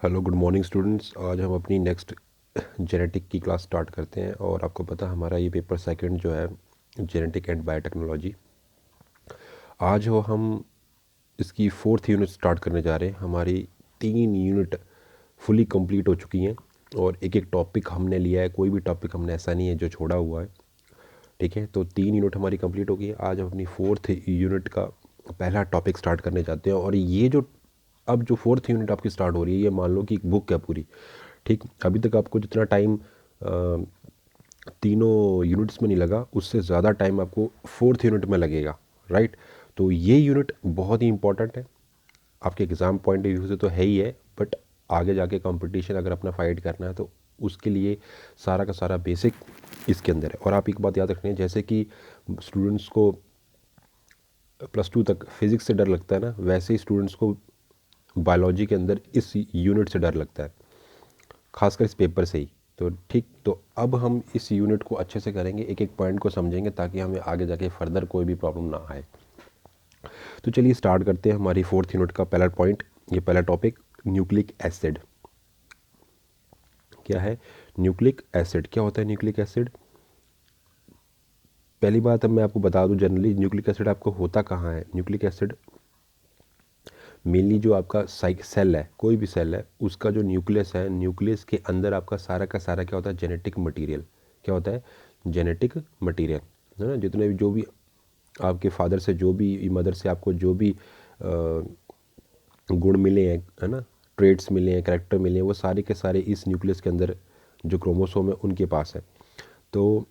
Hello good morning students. आज हम अपनी नेक्स्ट जेनेटिक की क्लास स्टार्ट करते हैं और आपको पता है हमारा ये पेपर सेकंड जो है जेनेटिक एंड बायोटेक्नोलॉजी। आज हो हम इसकी फोर्थ यूनिट स्टार्ट करने जा रहे हैं। हमारी 3 यूनिट फुली कंप्लीट हो चुकी हैं और एक एक टॉपिक हमने लिया है, कोई भी टॉपिक हमने ऐसा नहीं है जो छोड़ा हुआ है। ठीक है, तो 3 यूनिट हमारी कंप्लीट हो गई है। आज हम अपनी फोर्थ यूनिट का पहला टॉपिक स्टार्ट करने जाते हैं और ये जो अब जो फोर्थ यूनिट आपकी स्टार्ट हो रही है, ये मान लो कि एक बुक है पूरी। ठीक, अभी तक आपको जितना टाइम तीनों यूनिट्स में नहीं लगा, उससे ज़्यादा टाइम आपको फोर्थ यूनिट में लगेगा। राइट, तो ये यूनिट बहुत ही इंपॉर्टेंट है आपके एग्ज़ाम पॉइंट ऑफ व्यू से तो है ही है, बट आगे जाके कंपटीशन अगर अपना फाइट करना है तो उसके लिए सारा का सारा बेसिक इसके अंदर है। और आप एक बात याद रखनी है, जैसे कि स्टूडेंट्स को +2 तक फिज़िक्स से डर लगता है ना, वैसे ही स्टूडेंट्स को बायोलॉजी के अंदर इस यूनिट से डर लगता है, खासकर इस पेपर से ही। तो ठीक, तो अब हम इस यूनिट को अच्छे से करेंगे, एक एक पॉइंट को समझेंगे ताकि हमें आगे जाके फर्दर कोई भी प्रॉब्लम ना आए। तो चलिए स्टार्ट करते हैं हमारी फोर्थ यूनिट का पहला पॉइंट। ये पहला टॉपिक न्यूक्लिक एसिड। क्या है न्यूक्लिक एसिड? क्या होता है न्यूक्लिक एसिड? पहली बात अब मैं आपको बता दूं, जनरली न्यूक्लिक एसिड आपको होता कहाँ है। न्यूक्लिक एसिड मेनली जो आपका साइक सेल है, कोई भी सेल है, उसका जो न्यूक्लियस है, न्यूक्लियस के अंदर आपका सारा का सारा क्या होता है, जेनेटिक मटेरियल। क्या होता है? जेनेटिक मटेरियल, है ना। जितने भी जो भी आपके फादर से, जो भी मदर से आपको जो भी गुण मिले हैं, है ना, ट्रेड्स मिले हैं, कैरेक्टर मिले हैं, वो सारे के सारे इस न्यूक्लियस के अंदर जो क्रोमोसोम है उनके पास है। तो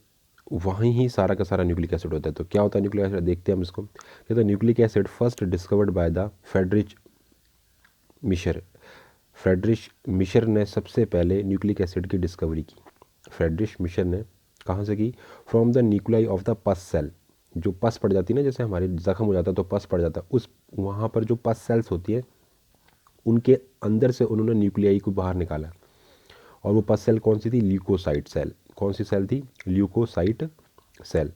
वहीं ही सारा का सारा न्यूक्लिक एसिड होता है। तो क्या होता है न्यूक्लिक एसिड, देखते हैं हम इसको। कहते हैं nucleic acid first discovered by the Friedrich Miescher. Friedrich Miescher ने सबसे पहले न्यूक्लिक एसिड की डिस्कवरी की। फ्रेडरिच मिशर ने कहाँ से की? From the nuclei of the pus cell. जो पस पड़ जाती है ना, जैसे हमारे जख्म हो जाता है तो पस पड़ जाता है, उस वहाँ पर जो पस सेल्स होती है उनके अंदर से उन्होंने न्यूक्लियाई को बाहर निकाला। और वो पस सेल कौन सी थी? Leukocyte cell. कौन सी सेल थी? Leukocyte cell.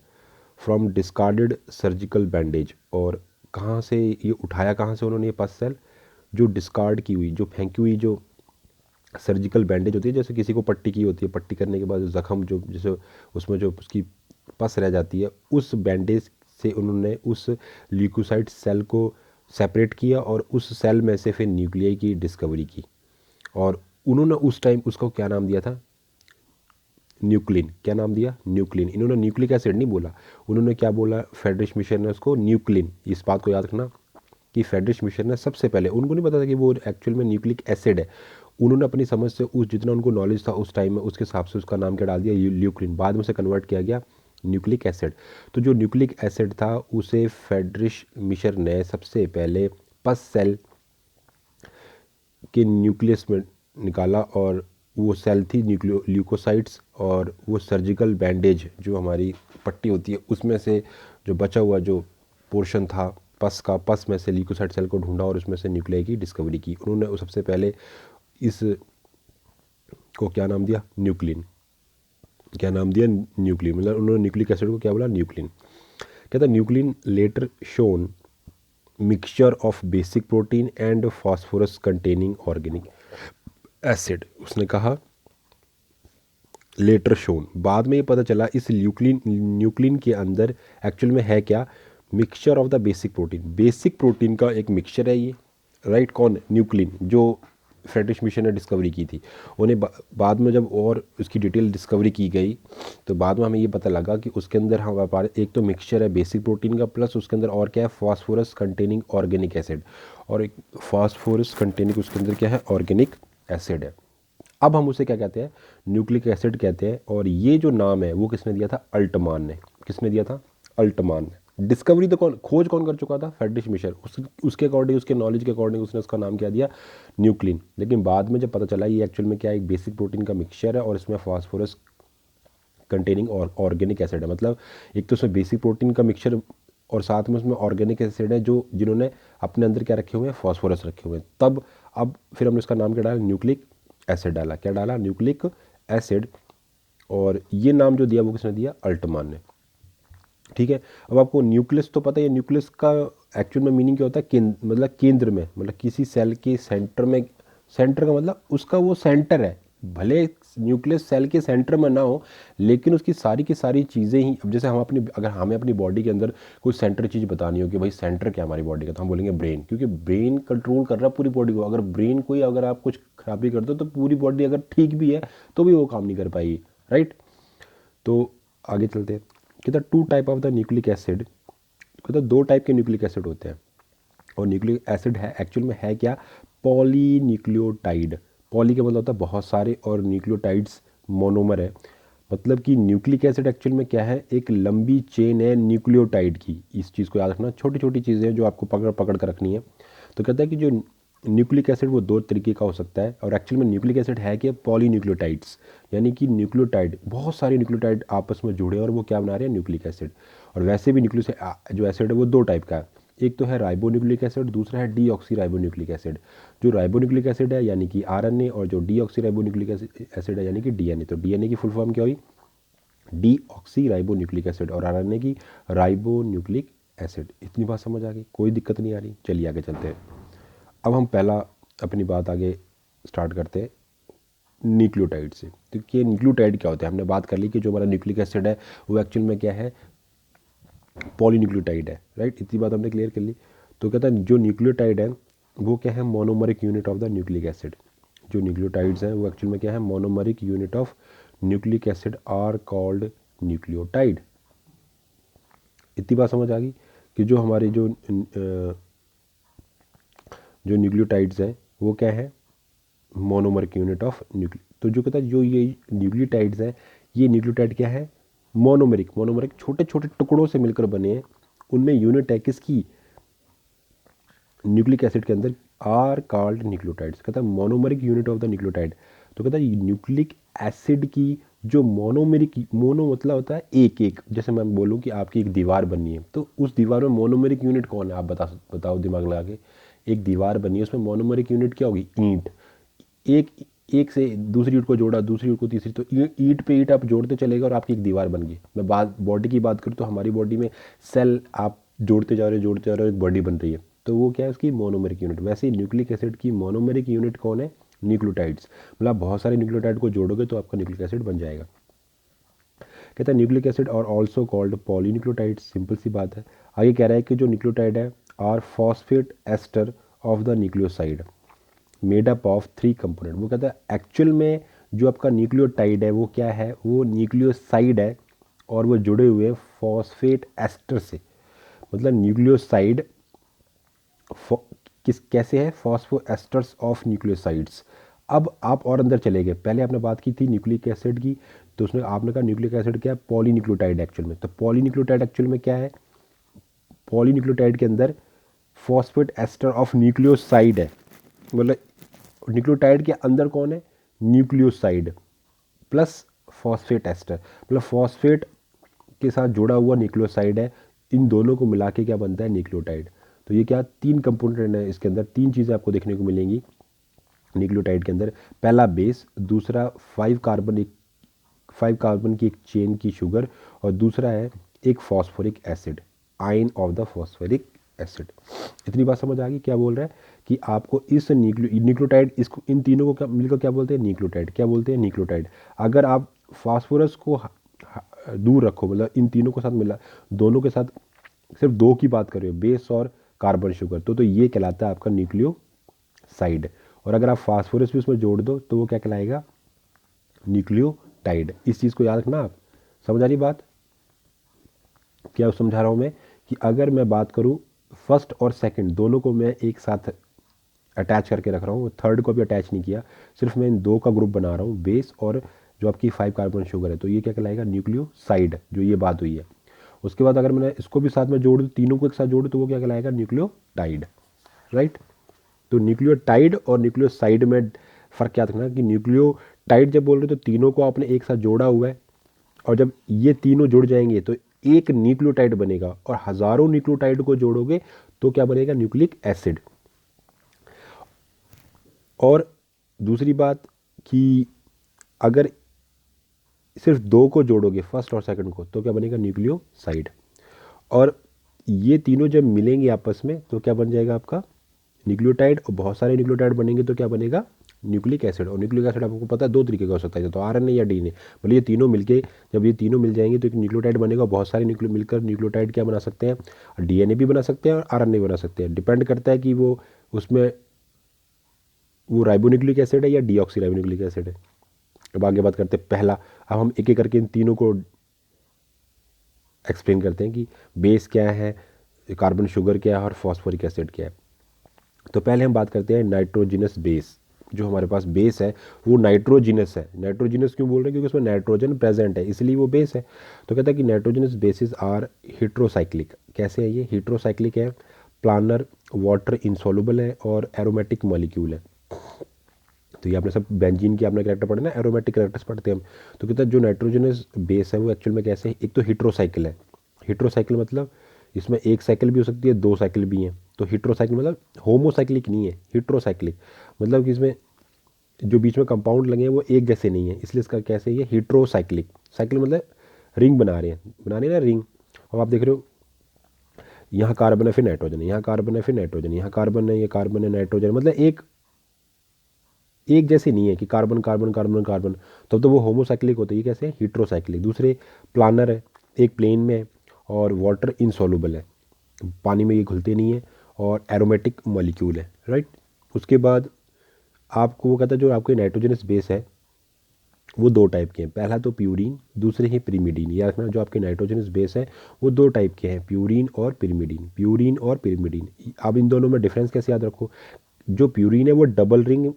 From discarded surgical bandage. और कहाँ से ये उठाया, कहाँ से उन्होंने ये पस सेल? जो डिस्कार्ड की हुई, जो फेंकी हुई जो सर्जिकल बैंडेज होती है, जैसे किसी को पट्टी की होती है, पट्टी करने के बाद ज़ख़म जो जैसे उसमें जो उसकी पस रह जाती है, उस बैंडेज से उन्होंने उस ल्यूकोसाइट सेल को सेपरेट किया और उस सेल में से फिर न्यूक्लियाई की डिस्कवरी की। और उन्होंने उस टाइम उसको क्या नाम दिया था? न्यूक्लिन। क्या नाम दिया? न्यूक्लिन। इन्होंने न्यूक्लिक एसिड नहीं बोला, उन्होंने क्या बोला? फ्रेडरिच मिशर ने उसको न्यूक्लिन। इस बात को याद रखना कि फ्रेडरिच मिशर ने सबसे पहले, उनको नहीं पता था कि वो एक्चुअल में न्यूक्लिक एसिड है, उन्होंने अपनी समझ से उस जितना उनको नॉलेज था उस टाइम में, उसके हिसाब से उसका नाम क्या डाल दिया? ल्यूक्लिन। बाद में उसे कन्वर्ट किया गया न्यूक्लिक एसिड। तो जो न्यूक्लिक एसिड था उसे फ्रेडरिच मिशर ने सबसे पहले पस सेल के न्यूक्लियस में निकाला और वो सेल थी ल्यूकोसाइट्स। और वो सर्जिकल बैंडेज जो हमारी पट्टी होती है उसमें से जो बचा हुआ जो पोर्शन था पस का, पस में से ल्यूकोसाइट सेल को ढूंढा और उसमें से न्यूक्लियाई की डिस्कवरी की। उन्होंने सबसे पहले इस को क्या नाम दिया? न्यूक्लिन। क्या नाम दिया? न्यूक्लिन। मतलब उन्होंने न्यूक्लिक एसिड को क्या बोला? न्यूक्लिन। कहता nuclein later shown mixture of basic protein and phosphorus containing organic acid. उसने कहा लेटर शोन, बाद में ये पता चला इस न्यूक्लिन के अंदर एक्चुअल में है क्या? Mixture of the basic protein. Basic protein का एक मिक्सचर है ये। राइट, कौन? न्यूक्लिन, जो फ्रेडरिच मिशर ने डिस्कवरी की थी। उन्हें बाद में जब और उसकी डिटेल डिस्कवरी की गई तो बाद में हमें ये पता लगा कि उसके अंदर हमारे पास एक तो मिक्सचर है बेसिक प्रोटीन का, प्लस उसके अंदर और क्या है? Phosphorus containing organic acid. और एक फॉस्फोरस कंटेनिंग उसके अंदर क्या है? ऑर्गेनिक एसिड है। अब हम उसे क्या कहते हैं? न्यूक्लिक एसिड कहते हैं। और ये जो नाम है वो किसने दिया था? अल्टमान ने। किसने दिया था? अल्टमान ने। डिस्कवरी तो कौन, खोज कौन कर चुका था? Friedrich Miescher. उसके अकॉर्डिंग, उसके नॉलेज के अकॉर्डिंग उसने उसका नाम क्या दिया? न्यूक्लिन। लेकिन बाद में जब पता चला ये एक्चुअल में क्या है? एक बेसिक प्रोटीन का मिक्सचर है और इसमें फॉस्फोरस कंटेनिंग और ऑर्गेनिक एसिड है। मतलब एक तो उसमें बेसिक प्रोटीन का मिक्सचर और साथ में उसमें ऑर्गेनिक एसिड है, जो जिन्होंने अपने अंदर क्या रखे हुए हैं? फॉस्फोरस रखे हुए हैं। तब अब फिर हमने उसका नाम क्या डाला? न्यूक्लिक एसिड डाला। क्या डाला? Nucleic acid. और ये नाम जो दिया वो किसने दिया? अल्टमान ने। ठीक है, अब आपको न्यूक्लियस तो पता है, न्यूक्लियस का एक्चुअल में मीनिंग क्या होता है? केंद्र, मतलब केंद्र में, मतलब किसी सेल के सेंटर में सेंटर का मतलब उसका वो सेंटर है, भले न्यूक्लियस सेल के सेंटर में ना हो, लेकिन उसकी सारी की सारी चीज़ें ही, अब जैसे हम अपनी, अगर हमें अपनी बॉडी के अंदर कोई सेंटर चीज़ बतानी हो कि भाई सेंटर क्या हमारी बॉडी का, तो हम बोलेंगे ब्रेन, क्योंकि ब्रेन कंट्रोल कर रहा है पूरी बॉडी को। अगर ब्रेन कोई, अगर आप कुछ खराबी कर दो तो पूरी बॉडी अगर ठीक भी है तो भी वो काम नहीं कर पाएगी, राइट। तो आगे चलते हैं। कहता two type of the nucleic acid, कहता दो टाइप के न्यूक्लिक एसिड होते हैं। और न्यूक्लिक एसिड है एक्चुअल में है क्या, पॉलीन्यूक्लियोटाइड। पॉली का मतलब होता है बहुत सारे, और न्यूक्लियोटाइड्स मोनोमर है। मतलब कि न्यूक्लिक एसिड एक्चुअल में क्या है, एक लंबी चेन है न्यूक्लियोटाइड की। इस चीज़ को याद रखना, छोटी छोटी चीज़ें हैं जो आपको पकड़ पकड़ कर रखनी है। तो कहता है कि जो न्यूक्लिक एसिड वो दो तरीके का हो सकता है, और एक्चुअल में न्यूक्लिक एसिड है कि पॉलीन्यूक्लियोटाइड्स, यानी कि न्यूक्लियोटाइड, बहुत सारे न्यूक्लियोटाइड आपस में जुड़े हैं और वो क्या बना रहे हैं, न्यूक्लिक एसिड। और वैसे भी न्यूक्लिक जो एसिड है वो दो टाइप का है, एक तो है राइबोन्यूक्लिक एसिड, दूसरा है डीऑक्सी राइबोन्यूक्लिक एसिड। जो राइबोन्यूक्लिक एसिड है यानी कि आरएनए, और जो डीऑक्सी राइबोन्यूक्लिक एसिड है यानी कि डीएनए। तो डीएनए की फुल फॉर्म क्या हुई, डीऑक्सी राइबोन्यूक्लिक एसिड, और आरएनए की राइबोन्यूक्लिक एसिड। इतनी बात समझ आ गई, कोई दिक्कत नहीं आ रही। चलिए आगे चलते हैं। अब हम पहला अपनी बात आगे स्टार्ट करते हैं न्यूक्लियोटाइड से। तो ये न्यूक्लियोटाइड क्या होता है, हमने बात कर ली कि जो हमारा न्यूक्लिक एसिड है वो एक्चुअल में क्या है, पॉलीन्यूक्लियोटाइड है, राइट। इतनी बात हमने क्लियर कर ली। तो कहता है जो न्यूक्लियोटाइड है वो क्या है, monomeric unit of the nucleic acid. जो न्यूक्लियोटाइड्स हैं वो एक्चुअल में क्या है, monomeric unit of nucleic acid are called nucleotide. इतनी बात समझ आ गई कि जो हमारे जो न्यूक्लियोटाइड्स हैं वो क्या है, मोनोमरिक यूनिट ऑफ न्यूक्लियो। तो जो कहता है जो ये न्यूक्लियोटाइड्स हैं, ये न्यूक्लियोटाइड क्या है, मोनोमरिक। मोनोमरिक छोटे छोटे टुकड़ों से मिलकर बने हैं, उनमें यूनिट है किसकी, न्यूक्लिक एसिड के अंदर, आर कॉल्ड न्यूक्लियोटाइड्स। कहता है monomeric unit of the nucleotide. तो कहता है न्यूक्लिक एसिड की जो मोनोमेरिक, मोनो मतलब होता है एक एक, जैसे मैं बोलूँ कि आपकी एक दीवार बनी है तो उस दीवार में मोनोमेरिक यूनिट कौन है, आप बताओ दिमाग लगा के। एक दीवार बनी है, उसमें मोनोमेरिक यूनिट क्या होगी, ईंट। एक एक से दूसरी ईंट को जोड़ा, दूसरी ईंट को तीसरी, तो ईंट पे ईंट आप जोड़ते चलेगा और आपकी एक दीवार बन गई। मैं बात बॉडी की बात करूँ तो हमारी बॉडी में सेल आप जोड़ते जा रहे हो, जोड़ते जा रहे हो, एक बॉडी बन रही है, तो वो क्या है उसकी मोनोमेरिक यूनिट। वैसे ही न्यूक्लिक एसिड की मोनोमेरिक यूनिट कौन है, न्यूक्लियोटाइड्स। मतलब बहुत सारे न्यूक्लियोटाइड को जोड़ोगे तो आपका न्यूक्लिक एसिड बन जाएगा। कहता है न्यूक्लिक एसिड और ऑल्सो कॉल्ड पॉलीन्यूक्लियोटाइड्स। सिंपल सी बात है। आगे कह रहा है कि जो न्यूक्लियोटाइड है are phosphate ester of the nucleoside made up of three component. वो कहता है एक्चुअल में जो आपका न्यूक्लियोटाइड है वो क्या है, वो न्यूक्लियोसाइड है, और वो जुड़े हुए हैं फॉस्फेट एस्टर से। मतलब न्यूक्लियोसाइड किस कैसे है, फॉस्फो एस्टर्स ऑफ न्यूक्लियोसाइड्स। अब आप और अंदर चले गए, पहले आपने बात की थी न्यूक्लिक एसिड की, तो उसमें आपने कहा न्यूक्लिक एसिड क्या है, पॉलीन्यूक्लियोटाइड एक्चुअल में। तो पॉलीन्यूक्लियोटाइड एक्चुअल में क्या है, पॉलीन्यूक्लियोटाइड के अंदर फॉस्फेट एस्टर ऑफ न्यूक्लियोसाइड है। मतलब न्यूक्लियोटाइड के अंदर कौन है, न्यूक्लियोसाइड प्लस फॉस्फेट एस्टर, मतलब फॉस्फेट के साथ जुड़ा हुआ न्यूक्लियोसाइड है। इन दोनों को मिला के क्या बनता है, न्यूक्लियोटाइड। तो ये क्या, तीन कंपोनेंट है इसके अंदर, तीन चीज़ें आपको देखने को मिलेंगी न्यूक्लियोटाइड के अंदर। पहला बेस, दूसरा 5 कार्बन की एक चेन की शुगर, और दूसरा है एक phosphoric acid, ion of the phosphoric acid. इतनी बात समझ आ गई। क्या बोल रहा है कि आपको इस न्यूक्लियोटाइड, इसको इन तीनों को क्या मिलकर क्या बोलते हैं, न्यूक्लियोटाइड। क्या बोलते हैं, न्यूक्लियोटाइड। अगर आप फास्फोरस को दूर रखो, मतलब इन तीनों के साथ मिला, दोनों के साथ सिर्फ दो की बात कर रहे हो, बेस और कार्बन शुगर, तो ये कहलाता है आपका न्यूक्लियोसाइड। और अगर आप फास्फोरस भी उसमें जोड़ दो तो वो क्या कहलाएगा, न्यूक्लियोटाइड। इस चीज़ को याद रखना। आप समझ आ रही बात, क्या समझा रहा हूँ मैं, कि अगर मैं बात करूँ फर्स्ट और सेकंड दोनों को मैं एक साथ अटैच करके रख रहा हूँ, थर्ड को भी अटैच नहीं किया, सिर्फ मैं इन दो का ग्रुप बना रहा हूँ, बेस और जो आपकी 5 कार्बन शुगर है, तो ये क्या कहलाएगा, न्यूक्लियोसाइड। जो ये बात हुई है, उसके बाद अगर मैंने इसको भी साथ में जोड़ दूँ, तीनों को एक साथ जोड़ दूँ, तो वो क्या कहलाएगा, न्यूक्लियोटाइड, राइट। तो न्यूक्लियोटाइड और न्यूक्लियोसाइड में फ़र्क क्या रखना कि न्यूक्लियोटाइड जब बोल रहे हो तो तीनों को आपने एक साथ जोड़ा हुआ है, और जब ये तीनों जुड़ जाएंगे तो एक न्यूक्लियोटाइड बनेगा, और हज़ारों न्यूक्लियोटाइड को जोड़ोगे तो क्या बनेगा, न्यूक्लिक एसिड। और दूसरी बात कि अगर सिर्फ दो को जोड़ोगे, फर्स्ट और सेकंड को, तो क्या बनेगा, न्यूक्लियोसाइड। और ये तीनों जब मिलेंगे आपस में तो क्या बन जाएगा आपका न्यूक्लियोटाइड, और बहुत सारे न्यूक्लियोटाइड बनेंगे तो क्या बनेगा, न्यूक्लिक एसिड। और न्यूक्लिक एसिड आपको पता है दो तरीके का हो सकता है, तो आरएनए या डीएनए। मतलब ये तीनों मिलके, जब ये तीनों मिल जाएंगे तो एक न्यूक्लियोटाइड बनेगा। बहुत सारे मिलकर न्यूक्लियोटाइड क्या बना सकते हैं, डीएनए भी बना सकते हैं और आरएनए बना सकते हैं। डिपेंड करता है कि वो उसमें वो राइबोन्यूक्लिक एसिड है या डीऑक्सी राइबोन्यूक्लिक एसिड है। अब आगे बात करते हैं पहला। अब हम एक एक करके इन तीनों को एक्सप्लेन करते हैं कि बेस क्या है, कार्बन शुगर क्या है और फॉस्फोरिक एसिड क्या है। तो पहले हम बात करते हैं नाइट्रोजिनस बेस। जो हमारे पास बेस है वो नाइट्रोजिनस है। नाइट्रोजिनस क्यों बोल रहे हैं, क्योंकि उसमें नाइट्रोजन प्रेजेंट है, इसलिए वो बेस है। तो कहता है कि नाइट्रोजिनस बेसिस आर हेट्रोसाइक्लिक। कैसे है ये हेट्रोसाइक्लिक है, प्लानर, वाटर इंसॉल्युबल है और एरोमेटिक मॉलिक्यूल है। तो ये आपने सब बेंजीन की आपने कैरेक्टर पढ़े ना, एरोमेटिक कैरेक्टर्स पढ़ते हैं हम। तो कहता है जो नाइट्रोजनस बेस है वो एक्चुअल में कैसे है, एक तो हेट्रोसाइकिल है। हेट्रोसाइकिल मतलब इसमें एक साइकिल भी हो सकती है, दो साइकिल भी हैं। तो हेट्रोसाइकिल मतलब होमोसाइक्लिक नहीं है, हेट्रोसाइक्लिक मतलब कि इसमें जो बीच में कंपाउंड लगे हैं वो एक जैसे नहीं है, इसलिए इसका कैसे ये हेट्रोसाइक्लिक। साइकिल मतलब रिंग बना रहे हैं ना रिंग। और आप देख रहे हो यहाँ कार्बन है फिर नाइट्रोजन है, यहाँ कार्बन है फिर नाइट्रोजन, यहाँ कार्बन है, ये कार्बन है, नाइट्रोजन, मतलब एक जैसे नहीं है कि कार्बन कार्बन कार्बन कार्बन। तब तो वो होमोसाइक्लिक होते हैं। ये कैसे है हेट्रोसाइक्लिक। दूसरे प्लानर है, एक प्लेन में है और वाटर इनसॉल्युबल है, पानी में ये घुलते नहीं है और एरोमेटिक मॉलिक्यूल है, राइट। उसके बाद आपको वो कहता है जो आपके नाइट्रोजनस बेस है वो दो टाइप के हैं। पहला तो प्यूरीन, दूसरे हैं पिरिमिडीन। याद रखना जो आपके नाइट्रोजनस बेस है वो दो टाइप के हैं, प्यूरीन और पिरिमिडीन। प्यूरीन और पिरिमिडीन, अब इन दोनों में डिफरेंस कैसे याद रखो। जो प्यूरीन है वो डबल रिंग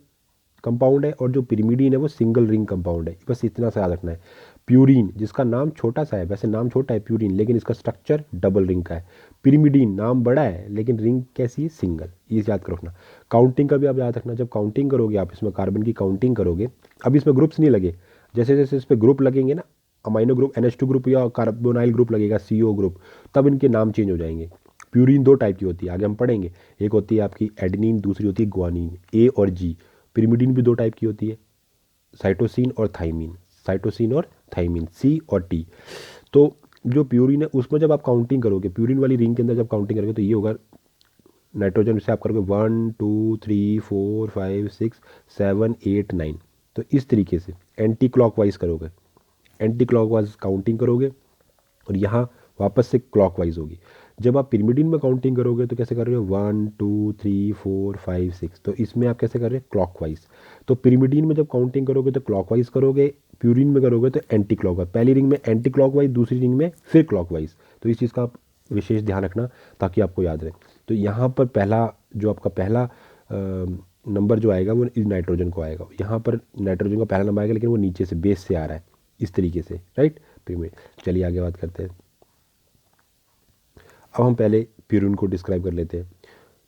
कंपाउंड है और जो पिरिमिडीन है वो सिंगल रिंग कंपाउंड है। बस इतना सा याद रखना है। प्यूरीन जिसका नाम छोटा सा है, वैसे नाम छोटा है प्यूरीन, लेकिन इसका स्ट्रक्चर डबल रिंग का है। पिरिमिडीन नाम बड़ा है लेकिन रिंग कैसी है, सिंगल। ये याद करो रखना। काउंटिंग का भी आप याद रखना, जब काउंटिंग करोगे आप इसमें कार्बन की काउंटिंग करोगे, अब इसमें ग्रुप्स नहीं लगे, जैसे जैसे इस पर ग्रुप लगेंगे ना, अमाइनो ग्रुप NH2 ग्रुप या कार्बोनाइल ग्रुप लगेगा CO ग्रुप, तब इनके नाम चेंज हो जाएंगे। प्यूरीन दो टाइप की होती है, आगे हम पढ़ेंगे। एक होती है आपकी एडेनिन, दूसरी होती है ग्वानिन, A और G। पिरिमिडीन भी दो टाइप की होती है, साइटोसिन और थाइमिन। साइटोसिन और थाइमिन, C और T। तो जो प्यूरिन है उसमें जब आप काउंटिंग करोगे, प्यूरिन वाली रिंग के अंदर जब काउंटिंग करोगे तो ये होगा नाइट्रोजन से आप करोगे 1 2 3 4 5 6 7 8 9। तो इस तरीके से एंटी क्लॉकवाइज करोगे, एंटी क्लॉकवाइज काउंटिंग करोगे और यहाँ वापस से क्लॉकवाइज होगी। जब आप पिरिमिडीन में काउंटिंग करोगे तो कैसे कर रहे हो 1 2 3 4 5 6। तो इसमें आप कैसे कर रहे हो क्लॉकवाइज। तो पिरिमिडीन में जब काउंटिंग करोगे तो क्लॉकवाइज करोगे, प्यूरिन में करोगे तो एंटी क्लॉकवाइज। पहली रिंग में एंटी क्लॉकवाइज, दूसरी रिंग में फिर क्लॉकवाइज। तो इस चीज़ का आप विशेष ध्यान रखना ताकि आपको याद रहे। तो यहाँ पर पहला जो आपका पहला नंबर जो आएगा वो इस नाइट्रोजन को आएगा। यहाँ पर नाइट्रोजन का पहला नंबर आएगा लेकिन वो नीचे से बेस से आ रहा है, इस तरीके से, राइट। चलिए आगे बात करते हैं। अब हम पहले प्यूरिन को डिस्क्राइब कर लेते हैं।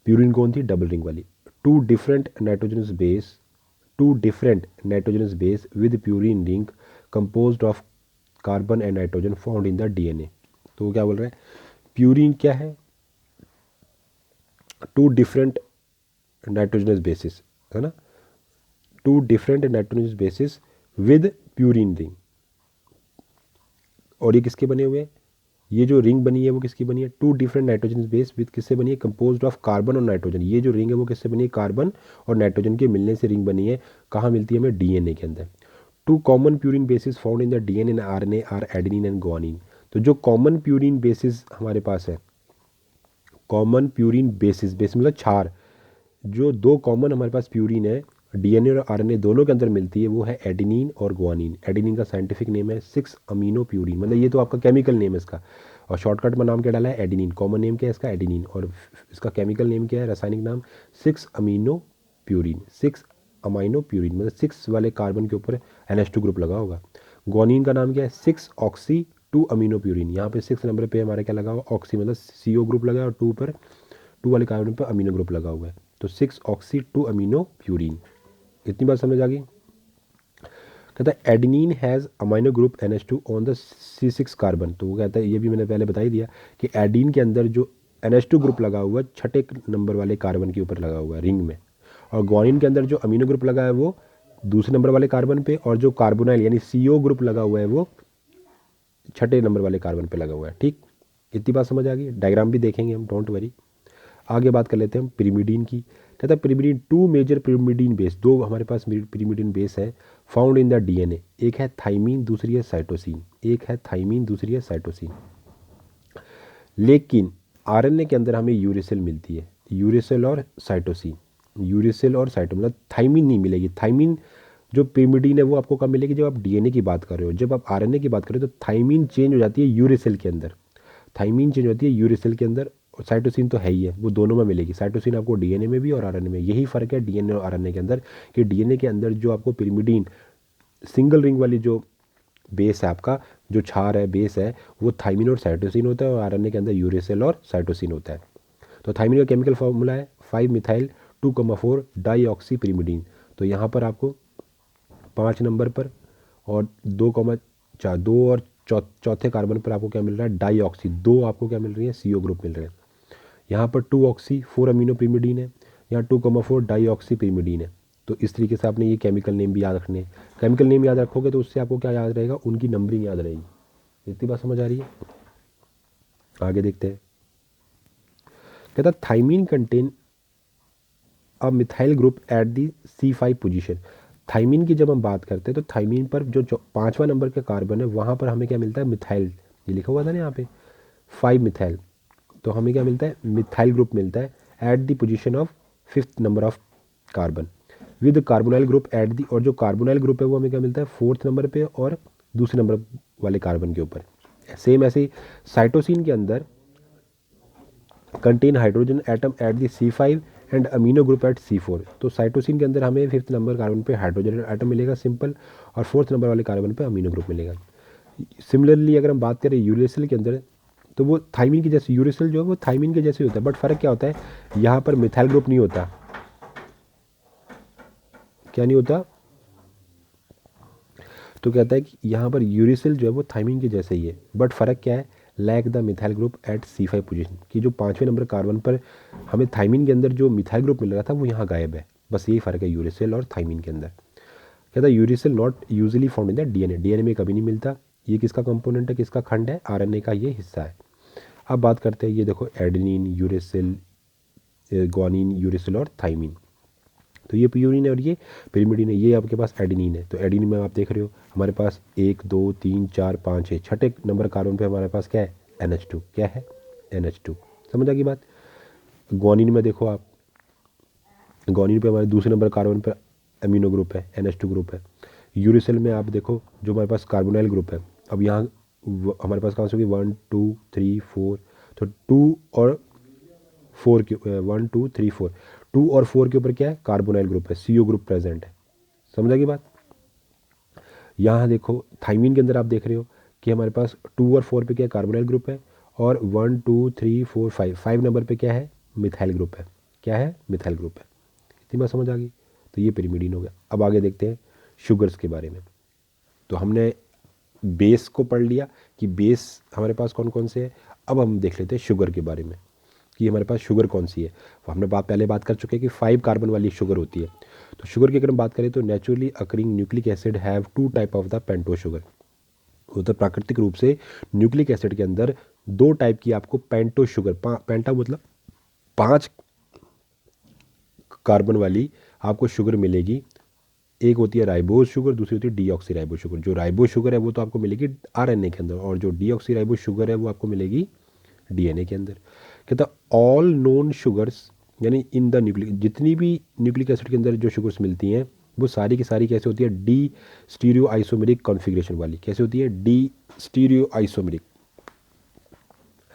प्यूरिन कौन थी, डबल रिंग वाली। Two different nitrogenous base with purine ring composed of carbon and nitrogen found in the DNA। तो वो क्या बोल रहा है, प्यूरिन क्या है, टू डिफरेंट नाइट्रोजनस बेसिस, है ना, two different nitrogenous bases with purine ring. और ये किसके बने हुए हैं, ये जो रिंग बनी है वो किसकी बनी है, two different nitrogen base with किससे बनी है, कंपोज्ड ऑफ कार्बन और नाइट्रोजन। ये जो रिंग है वो किससे बनी है, कार्बन और नाइट्रोजन के मिलने से रिंग बनी है। कहाँ मिलती है हमें, DNA के अंदर। Two common purine bases found in the DNA and RNA are adenine and guanine. तो जो कॉमन प्यूरिन बेसिस हमारे पास है, कॉमन प्यूरिन बेसिस, बेस मतलब क्षार, जो दो कॉमन हमारे पास प्यूरिन है DNA और RNA दोनों के अंदर मिलती है, वो है एडेनिन और ग्वानिन। एडेनिन का साइंटिफिक नेम है 6 अमीनो प्यूरिन, मतलब ये तो आपका केमिकल नेम है इसका, और शॉर्टकट में नाम क्या डाला है, एडेनिन। कॉमन नेम क्या है इसका, एडेनिन, और इसका केमिकल नेम क्या है, रासायनिक नाम 6 अमीनो प्यूरिन। 6 अमाइनो प्यूरिन मतलब 6 वाले कार्बन के ऊपर NH2 ग्रुप लगा होगा। ग्वानिन का नाम क्या है, 6 ऑक्सी 2 अमीनो प्यूरिन। यहाँ पे 6 नंबर पे हमारा क्या लगा हुआ, ऑक्सी मतलब CO ग्रुप लगा है और 2 पर 2 वाले कार्बन पर अमीनो ग्रुप लगा हुआ है। तो 6 ऑक्सी 2 अमीनो प्यूरिन। इतनी बात समझ आ गई। कहता है adenine has amino group NH2 on the C6 carbon. तो वो कहता है, ये भी मैंने पहले बता ही दिया कि एडीन के अंदर जो NH2 ग्रुप लगा हुआ है छठे नंबर वाले कार्बन के ऊपर लगा हुआ है रिंग में, और ग्वानिन के अंदर जो अमीनो ग्रुप लगा है वो दूसरे नंबर वाले कार्बन पे, और जो कार्बोनाइल यानी CO ग्रुप लगा हुआ है वो छठे नंबर वाले कार्बन पे लगा हुआ है। ठीक, इतनी बात समझ आ गई। डायग्राम भी देखेंगे हम, डोंट वरी। आगे बात कर लेते हैं हम पिरिमिडीन की। कहता है pyrimidine, two major pyrimidine base, दो हमारे पास pyrimidine बेस है फाउंड इन द डीएनए, एक है थाइमीन दूसरी है साइटोसिन, एक है थाइमीन दूसरी है साइटोसिन। लेकिन आरएनए के अंदर हमें यूरेसिल मिलती है, यूरेसिल और साइटोसिन, यूरेसिल और साइटो, मतलब थाइमीन नहीं मिलेगी। थाइमीन जो pyrimidine है वो आपको कब मिलेगी, जब आप डीएनए की बात कर रहे हो। जब आप आरएनए की बात कर रहे हो तो थाइमीन चेंज हो जाती है यूरेसिल के अंदर, थाइमीन चेंज होती है यूरेसिल के अंदर, और साइटोसिन तो है ही है, वो दोनों में मिलेगी। साइटोसिन आपको डीएनए में भी और आरएनए में। यही फ़र्क है डीएनए और आरएनए के अंदर, कि डीएनए के अंदर जो आपको pyrimidine सिंगल रिंग वाली जो बेस है, आपका जो क्षार है, बेस है, वो थाइमीन और साइटोसिन होता है, और आरएनए के अंदर यूरेसिल और साइटोसिन होता है। तो थाइमीन का केमिकल फॉर्मूला है 5 मिथाइल 2,4 डाईऑक्सी pyrimidine। तो यहाँ पर आपको 5 नंबर पर और 2 और चौथे कार्बन पर आपको क्या मिल रहा है, डाईऑक्सी, 2 आपको क्या मिल रही है, CO ग्रुप मिल रहे हैं। यहाँ पर 2 ऑक्सी 4 अमीनो pyrimidine है, यहाँ 2,4 डाईऑक्सी pyrimidine है। तो इस तरीके से आपने ये केमिकल नेम भी याद रखने हैं। केमिकल नेम याद रखोगे तो उससे आपको क्या याद रहेगा, उनकी नंबरिंग याद रहेगी। इतनी बात समझ आ रही है? आगे देखते हैं। कहता thymine contain a methyl group at the C5 position. Thymine की जब हम बात करते हैं तो थाइमीन पर जो 5वां नंबर का कार्बन है वहाँ पर हमें क्या मिलता है, मिथाइल, ये लिखा हुआ था ना यहाँ पे 5 मिथाइल। तो हमें क्या मिलता है, मिथाइल ग्रुप मिलता है at the position of 5th number of carbon with carbonyl group at दी, और जो कार्बोनाइल ग्रुप है वो हमें क्या मिलता है 4th नंबर पे और दूसरे नंबर वाले कार्बन के ऊपर। सेम ऐसे ही साइटोसिन के अंदर contain hydrogen atom at the C5 and amino group at C4। तो साइटोसिन के अंदर हमें 5th नंबर कार्बन पे हाइड्रोजन एटम मिलेगा सिंपल, और 4th नंबर वाले कार्बन पे अमीनो ग्रुप मिलेगा। सिमिलरली अगर हम बात करें यूरेसिल के अंदर, तो वो थाइमीन के जैसे, यूरेसिल जो है वो थाइमीन के जैसे होता है, बट फ़र्क क्या होता है, यहाँ पर मिथाइल ग्रुप नहीं होता। क्या नहीं होता? तो कहता है कि यहाँ पर यूरेसिल जो है वो थाइमीन के जैसे ही है, बट फ़र्क क्या है, lack the methyl group at C5 position, कि जो 5वें नंबर कार्बन पर हमें थाइमीन के अंदर जो मिथाइल ग्रुप मिल रहा था वो यहाँ गायब है। बस यही फ़र्क है यूरेसिल और थाइमीन के अंदर। कहता है uracil not usually found in the DNA, DNA में कभी नहीं मिलता। ये किसका कंपोनेंट है, किसका खंड है, आरएनए का ये हिस्सा है। अब बात करते हैं, ये देखो एडेनिन, यूरेसिल, ग्वानिन, यूरेसिल और थाइमीन। तो ये प्यूरिन है और ये pyrimidine है। ये आपके पास एडेनिन है, तो एडेनिन में आप देख रहे हो हमारे पास 1 2 3 4 5 6, छठे नंबर कार्बन पे हमारे पास क्या है, NH2। क्या है, NH2। समझ आ गई बात? ग्वानिन में देखो आप, ग्वानिन पे हमारे दूसरे नंबर कार्बन पर अमीनो ग्रुप है, NH2 ग्रुप है। यूरेसिल में आप देखो जो हमारे पास कार्बोनाइल ग्रुप है। अब यहाँ हमारे पास कहाँ से होगी, 1 2 3 4, तो 2 और 4 के 1 2 3 4, 2 और 4 के ऊपर क्या है, कार्बोनाइल ग्रुप है, CO ग्रुप प्रेजेंट है। समझ आ गई बात? यहाँ देखो थाइमीन के अंदर आप देख रहे हो कि हमारे पास 2 और 4 पे क्या है, कार्बोनाइल ग्रुप है, और 1 2 3 4 5 नंबर पे क्या है, मिथाइल ग्रुप है। क्या है, मिथाइल ग्रुप है। इतनी बात समझ आ गई? तो ये pyrimidine हो गया। अब आगे देखते हैं शुगर्स के बारे में। तो हमने बेस को पढ़ लिया कि बेस हमारे पास कौन कौन से है। अब हम देख लेते हैं शुगर के बारे में कि हमारे पास शुगर कौन सी है। तो हमने पहले बात कर चुके हैं कि 5 कार्बन वाली शुगर होती है। तो शुगर की अगर हम बात करें तो naturally occurring nucleic acid have 2 type of the pentose sugar. तो प्राकृतिक रूप से न्यूक्लिक एसिड के अंदर 2 टाइप की आपको पेंटोज शुगर, पेंटा मतलब 5 कार्बन वाली आपको शुगर मिलेगी। एक होती है राइबोज शुगर, दूसरी होती है डीऑक्सी राइबोज शुगर। जो राइबोज शुगर है वो तो आपको मिलेगी आरएनए के अंदर, और जो डीऑक्सी राइबोज शुगर है वो आपको मिलेगी डीएनए के अंदर। कहता ऑल नोन शुगर्स, यानी इन द न्यूक्लिक, जितनी भी न्यूक्लिक एसिड के अंदर जो शुगर्स मिलती हैं वो सारी की सारी कैसे होती है, डी स्टीरियो आइसोमेरिक कॉन्फ़िगरेशन वाली। कैसे होती है, डी स्टीरियो आइसोमेरिक,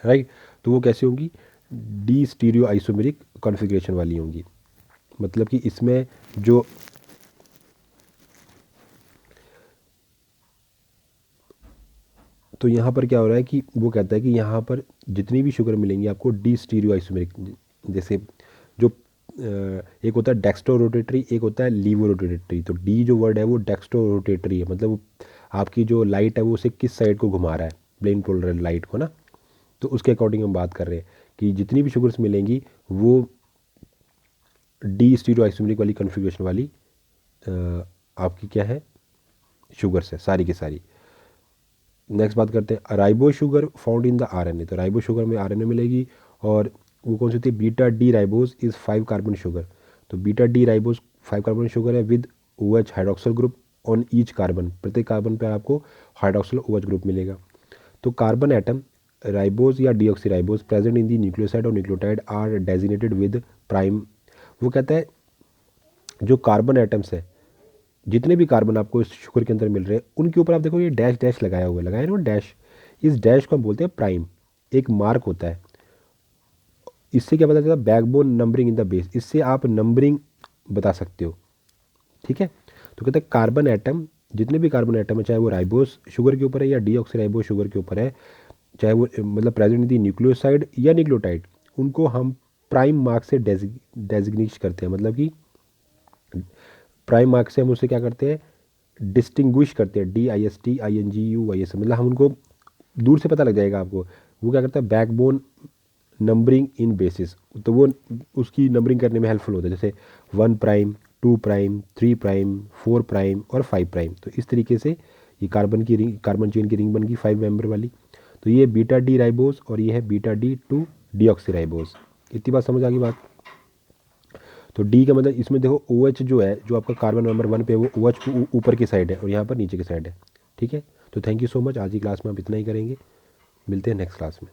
राइट। तो वो कैसे होंगी, डी स्टीरियो आइसोमेरिक कॉन्फ़िगरेशन वाली होंगी। मतलब कि इसमें जो तो यहाँ पर क्या हो रहा है कि वो कहता है कि यहाँ पर जितनी भी शुगर मिलेंगी आपको डी स्टीरियो आइसोमेरिक, जैसे जो एक होता है डेक्स्ट्रो रोटेटरी, एक होता है लीवो रोटेटरी। तो डी जो वर्ड है वो डेक्स्ट्रो रोटेटरी है, मतलब आपकी जो लाइट है वो उसे किस साइड को घुमा रहा है, प्लेन पोलर लाइट को ना। तो उसके अकॉर्डिंग हम बात कर रहे हैं कि जितनी भी शुगर्स मिलेंगी वो डी स्टीरियो आइसोमेरिक वाली कॉन्फ़िगरेशन वाली आपकी क्या है, शुगर्स है सारी की सारी। नेक्स्ट बात करते हैं ribose sugar found in the RNA. तो राइबो शुगर में आरएनए मिलेगी, और वो कौन सी होती है, beta D ribose is 5 carbon sugar. तो beta D ribose 5 carbon sugar है with OH hydroxyl group on each carbon, प्रत्येक कार्बन पे आपको हाइड्रोक्सल OH ग्रुप मिलेगा। तो कार्बन एटम राइबोस या deoxyribose present in the nucleoside और nucleotide are designated with prime. वो कहता है जो कार्बन एटम्स है, जितने भी कार्बन आपको इस शुगर के अंदर मिल रहे हैं, उनके ऊपर आप देखो ये डैश डैश लगाया हुआ है, लगाया ना डैश, इस डैश को हम बोलते हैं प्राइम, एक मार्क होता है। इससे क्या पता चलता है? Backbone numbering in the base, इससे आप नंबरिंग बता सकते हो। ठीक है, तो कहते हैं कार्बन एटम, जितने भी कार्बन एटम है, चाहे वो राइबोस शुगर के ऊपर है या डीऑक्सी राइबोस शुगर के ऊपर है, चाहे वो मतलब प्रेजेंट इन दी न्यूक्लियोसाइड या न्यूक्लियोटाइड, उनको हम प्राइम मार्क से डेजिग्नेट करते हैं। मतलब कि प्राइम मार्क से हम उसे क्या करते हैं? डिस्टिंग्विश करते हैं, DISTINGUIS, मतलब हम उनको दूर से पता लग जाएगा आपको। वो क्या करता है? बैकबोन नंबरिंग इन बेसिस, तो वो उसकी नंबरिंग करने में हेल्पफुल होता है, जैसे 1 प्राइम, 2 प्राइम, 3 प्राइम, 4 प्राइम और 5 प्राइम। तो इस तरीके से ये कार्बन की रिंग, कार्बन चेन की रिंग बन गई 5 मेंबर वाली। तो ये बीटा डी राइबोस और ये है बीटा D2 डीऑक्सी राइबोस। इतनी बात समझ आ गई बात? तो डी का मतलब इसमें देखो OH जो है, जो आपका कार्बन नंबर 1 पे, वो OH ऊपर की साइड है और यहाँ पर नीचे की साइड है। ठीक है, तो थैंक यू सो मच। आज की क्लास में आप इतना ही करेंगे, मिलते हैं नेक्स्ट क्लास में।